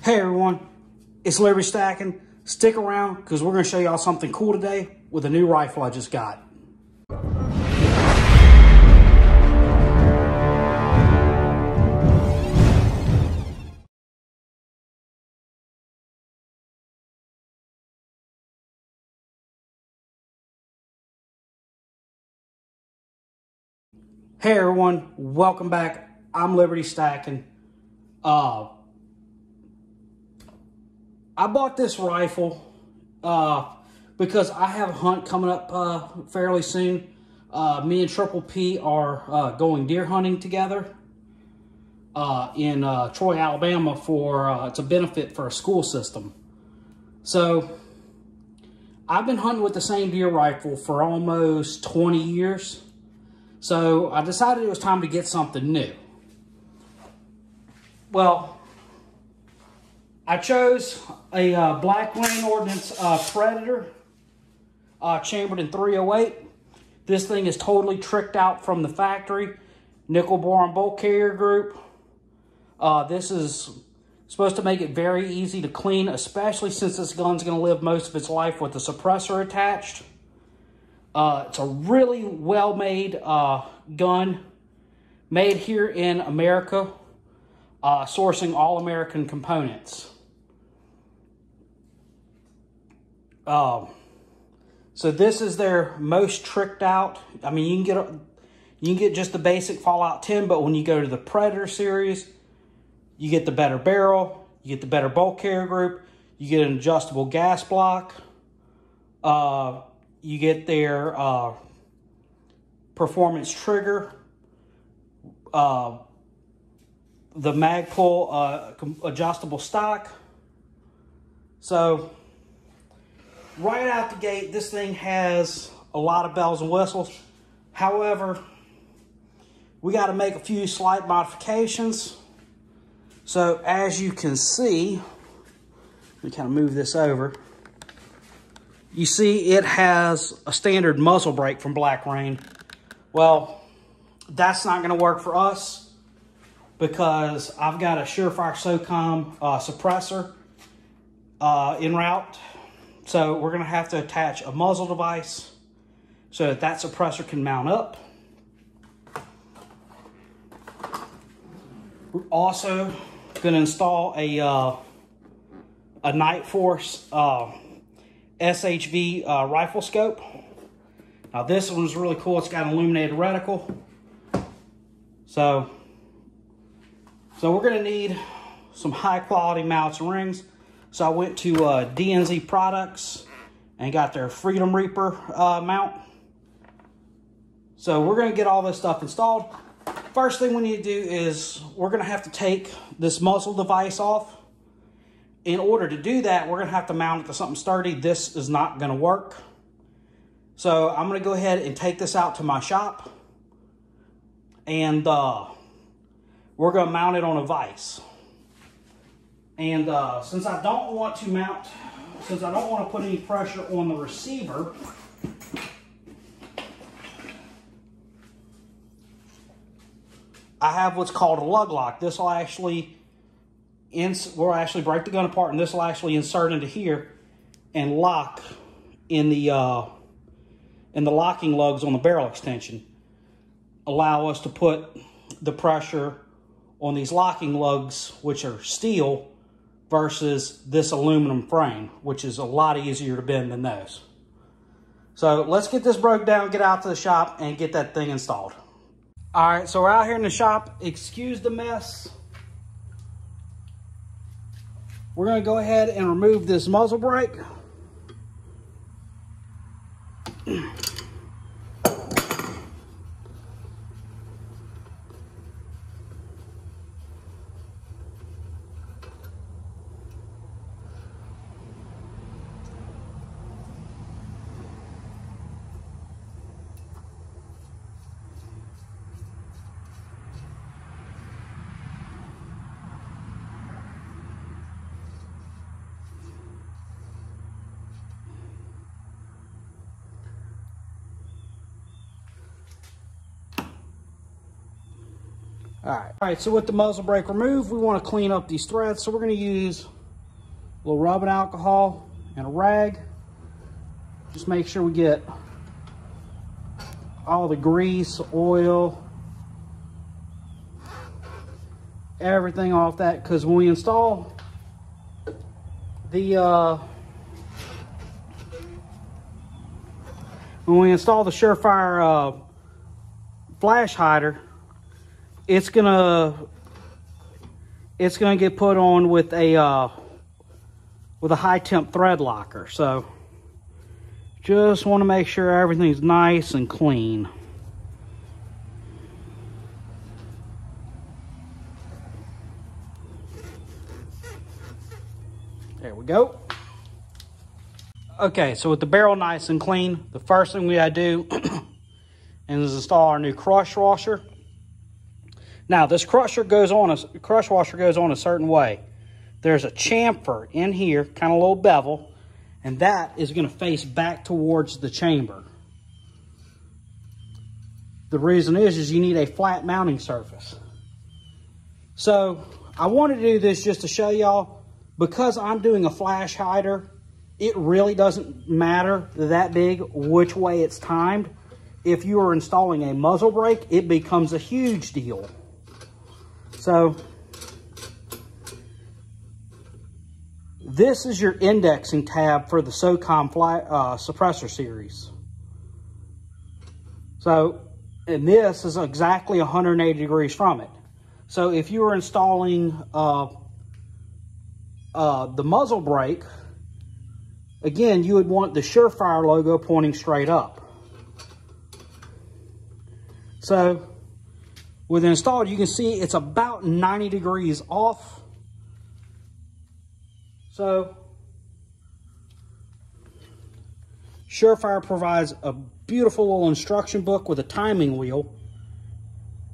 Hey everyone, it's Liberty Stacking. Stick around because we're going to show y'all something cool today with a new rifle I just got. Hey everyone, welcome back. I'm Liberty Stacking. I bought this rifle because I have a hunt coming up fairly soon. Me and Triple P are going deer hunting together in Troy, Alabama for it's a benefit for a school system. So I've been hunting with the same deer rifle for almost 20 years. So I decided it was time to get something new. Well, I chose a Black Rain Ordnance Predator, chambered in 308. This thing is totally tricked out from the factory. Nickel boron bolt carrier group. This is supposed to make it very easy to clean, especially since this gun's going to live most of its life with the suppressor attached. It's a really well-made gun, made here in America, sourcing all American components. So this is their most tricked out. I mean, you can get just the basic Fallout 10, but when you go to the Predator series, you get the better barrel, you get the better bolt carrier group, you get an adjustable gas block, you get their performance trigger, the Magpul adjustable stock. So right out the gate, this thing has a lot of bells and whistles. However, we got to make a few slight modifications. So as you can see, let me kind of move this over. You see it has a standard muzzle brake from Black Rain. Well, that's not going to work for us because I've got a SureFire SOCOM suppressor en route. So we're going to have to attach a muzzle device so that that suppressor can mount up. We're also going to install a NightForce SHV rifle scope. Now this one's really cool. It's got an illuminated reticle. So we're going to need some high quality mounts and rings. So I went to DNZ Products and got their Freedom Reaper mount. So we're going to get all this stuff installed. First thing we need to do is we're going to have to take this muzzle device off. In order to do that, we're going to have to mount it to something sturdy. This is not going to work. So I'm going to go ahead and take this out to my shop. And we're going to mount it on a vise. And since I don't want to put any pressure on the receiver, I have what's called a Lug Lock. This will actually, we'll actually break the gun apart, and this will actually insert into here and lock in the locking lugs on the barrel extension. Allow us to put the pressure on these locking lugs, which are steel, versus this aluminum frame, which is a lot easier to bend than those. So let's get this broke down, get out to the shop, and get that thing installed. All right, so we're out here in the shop. Excuse the mess. We're going to go ahead and remove this muzzle brake. All right, so with the muzzle brake removed, we want to clean up these threads. So we're going to use little rubbing alcohol and a rag. Just make sure we get all the grease, oil, everything off that, because when we install the SureFire flash hider, it's gonna get put on with a high temp thread locker. So just want to make sure everything's nice and clean. There we go. Okay, so with the barrel nice and clean, the first thing we gotta do is install our new crush washer. Now, this crush washer goes on a certain way. There's a chamfer in here, kind of a little bevel, and that is going to face back towards the chamber. The reason is you need a flat mounting surface. So I wanted to do this just to show y'all, because I'm doing a flash hider, it really doesn't matter that big which way it's timed. If you are installing a muzzle brake, it becomes a huge deal. So this is your indexing tab for the SOCOM suppressor series. So, and this is exactly 180 degrees from it. So if you were installing the muzzle brake, again, you would want the SureFire logo pointing straight up. So with it installed, you can see it's about 90 degrees off. So SureFire provides a beautiful little instruction book with a timing wheel.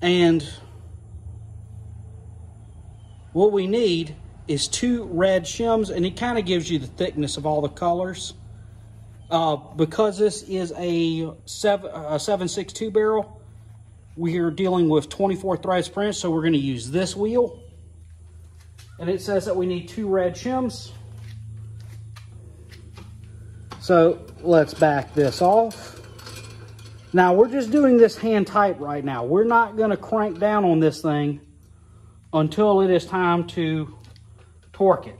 And what we need is 2 red shims, and it kind of gives you the thickness of all the colors. Because this is a 7.62 barrel, we are dealing with 24 threads per inch, so we're going to use this wheel. And it says that we need 2 red shims. So let's back this off. Now we're just doing this hand tight right now. We're not going to crank down on this thing until it is time to torque it.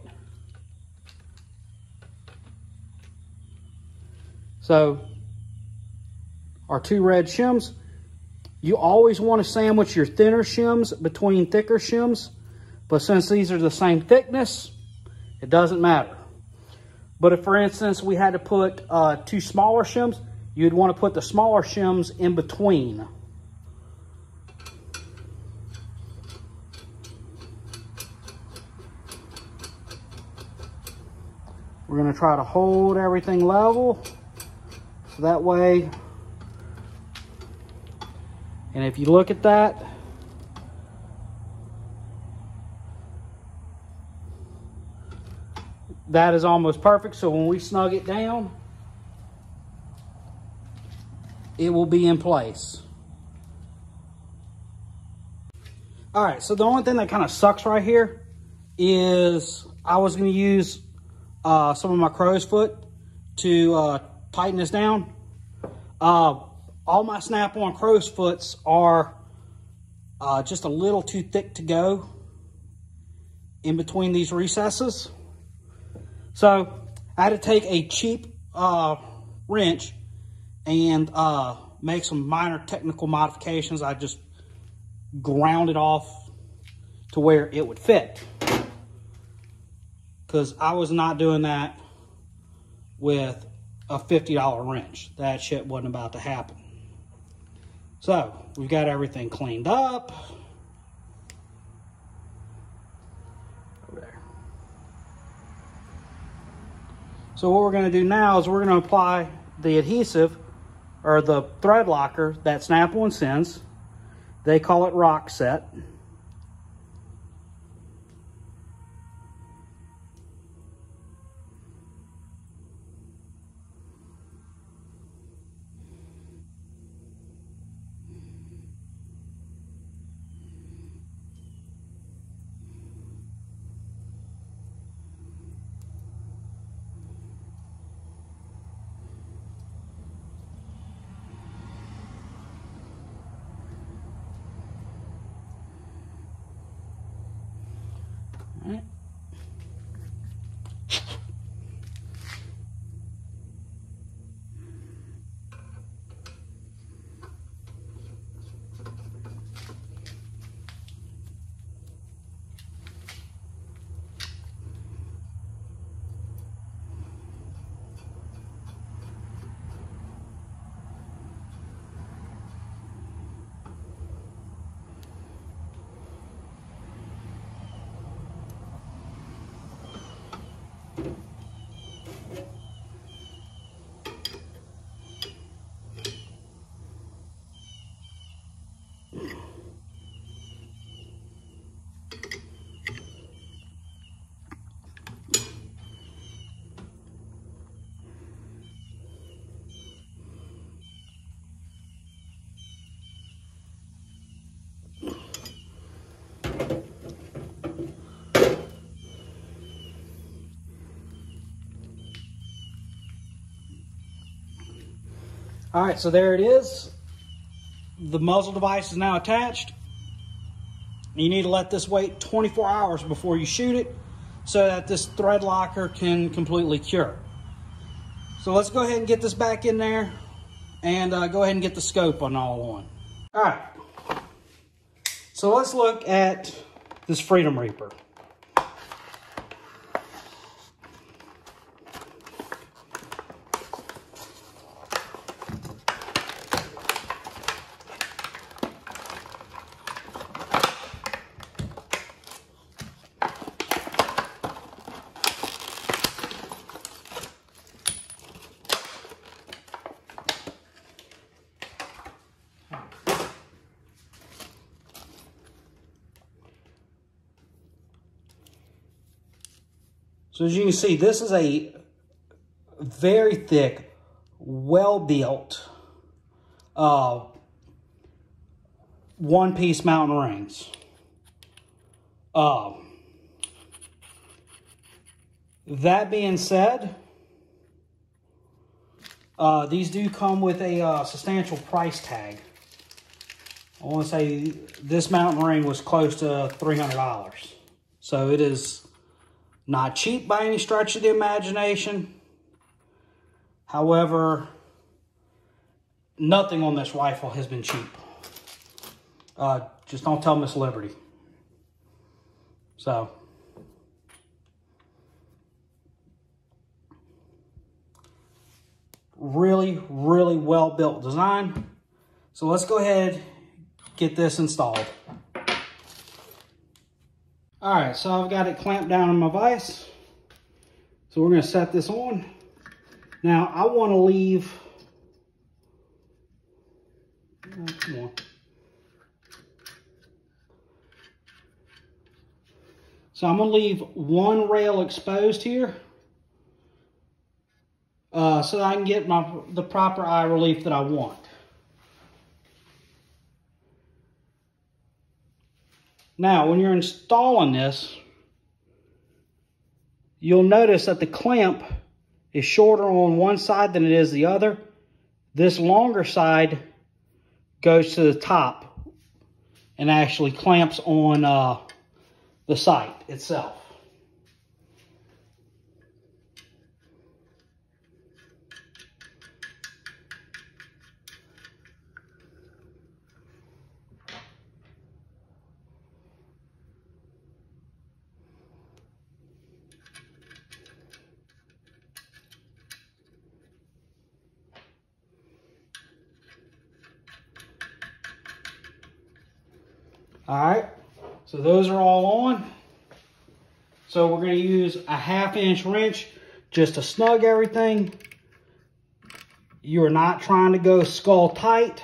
So our 2 red shims. You always want to sandwich your thinner shims between thicker shims, but since these are the same thickness, it doesn't matter. But if, for instance, we had to put 2 smaller shims, you'd want to put the smaller shims in between. We're going to try to hold everything level, so that way. And if you look at that, that is almost perfect. So when we snug it down, it will be in place. All right, so the only thing that kind of sucks right here is I was going to use some of my crow's foot to tighten this down. All my snap-on crow's foots are just a little too thick to go in between these recesses. So I had to take a cheap wrench and make some minor technical modifications. I just ground it off to where it would fit, because I was not doing that with a $50 wrench. That shit wasn't about to happen. So we've got everything cleaned up. Over there. So what we're going to do now is we're going to apply the adhesive, or the thread locker, that Snap-on sends. They call it Rock Set. All right, so there it is. The muzzle device is now attached. You need to let this wait 24 hours before you shoot it so that this thread locker can completely cure. So let's go ahead and get this back in there and go ahead and get the scope on all on. All right, so let's look at this Freedom Reaper. So as you can see, this is a very thick, well-built one-piece mountain rings. That being said, these do come with a substantial price tag. I want to say this mountain ring was close to $300. So it is not cheap by any stretch of the imagination. However, nothing on this rifle has been cheap. Just don't tell Miss Liberty. So, really, really well-built design. So let's go ahead and get this installed. All right, so I've got it clamped down on my vise. So we're gonna set this on. Now I wanna leave, oh, come on. So I'm gonna leave one rail exposed here so that I can get the proper eye relief that I want. Now, when you're installing this, you'll notice that the clamp is shorter on one side than it is the other. This longer side goes to the top and actually clamps on the sight itself. All right, so those are all on. So we're going to use a 1/2-inch wrench just to snug everything. You're not trying to go skull tight.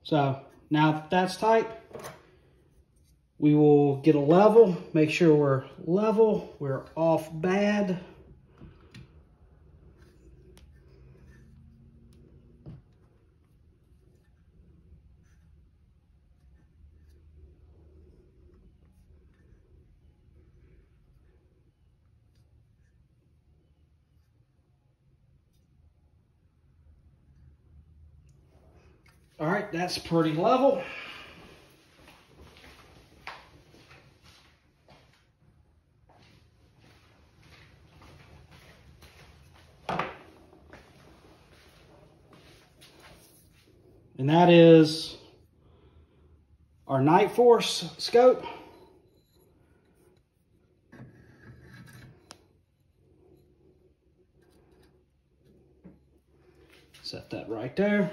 So now that that's tight, we will get a level, make sure we're level, we're off bad. All right, that's pretty level. And that is our NightForce scope. Set that right there.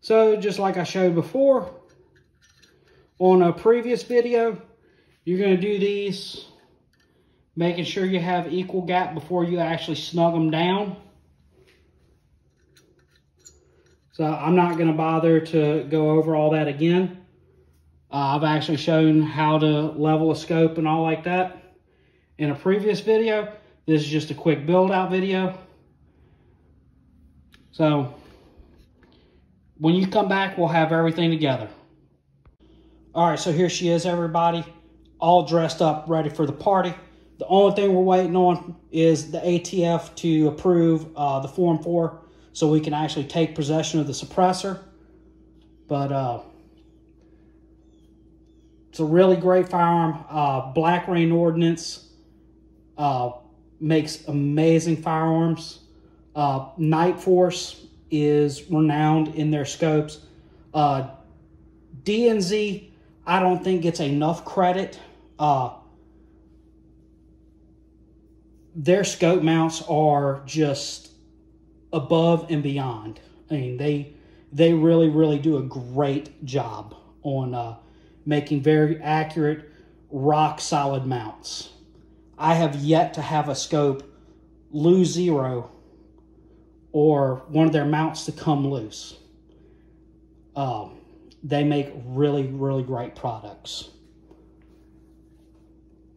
So just like I showed before on a previous video, you're going to do these, making sure you have equal gap before you actually snug them down. So I'm not going to bother to go over all that again. I've actually shown how to level a scope and all like that in a previous video. This is just a quick build out video. So when you come back, we'll have everything together. All right, so here she is, everybody, all dressed up, ready for the party. The only thing we're waiting on is the ATF to approve the Form 4 so we can actually take possession of the suppressor. But it's a really great firearm. Black Rain Ordnance makes amazing firearms. NightForce is renowned in their scopes. DNZ, I don't think gets enough credit. Their scope mounts are just above and beyond. I mean, they really do a great job on making very accurate, rock solid mounts. I have yet to have a scope lose zero or one of their mounts to come loose. They make really great products.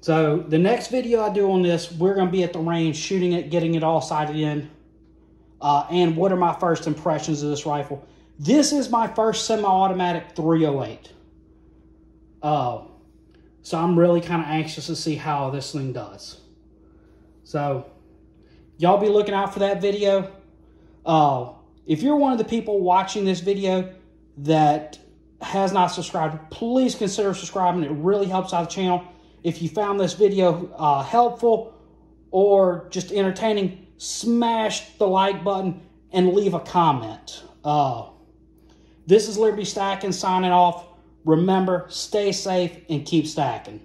So the next video I do on this, we're going to be at the range shooting it, getting it all sighted in. And what are my first impressions of this rifle? This is my first semi-automatic 308. So I'm really kind of anxious to see how this thing does. So y'all be looking out for that video. If you're one of the people watching this video that has not subscribed, please consider subscribing. It really helps out the channel. If you found this video helpful or just entertaining, smash the like button and leave a comment. This is Liberty Stacking signing off. Remember, stay safe and keep stacking.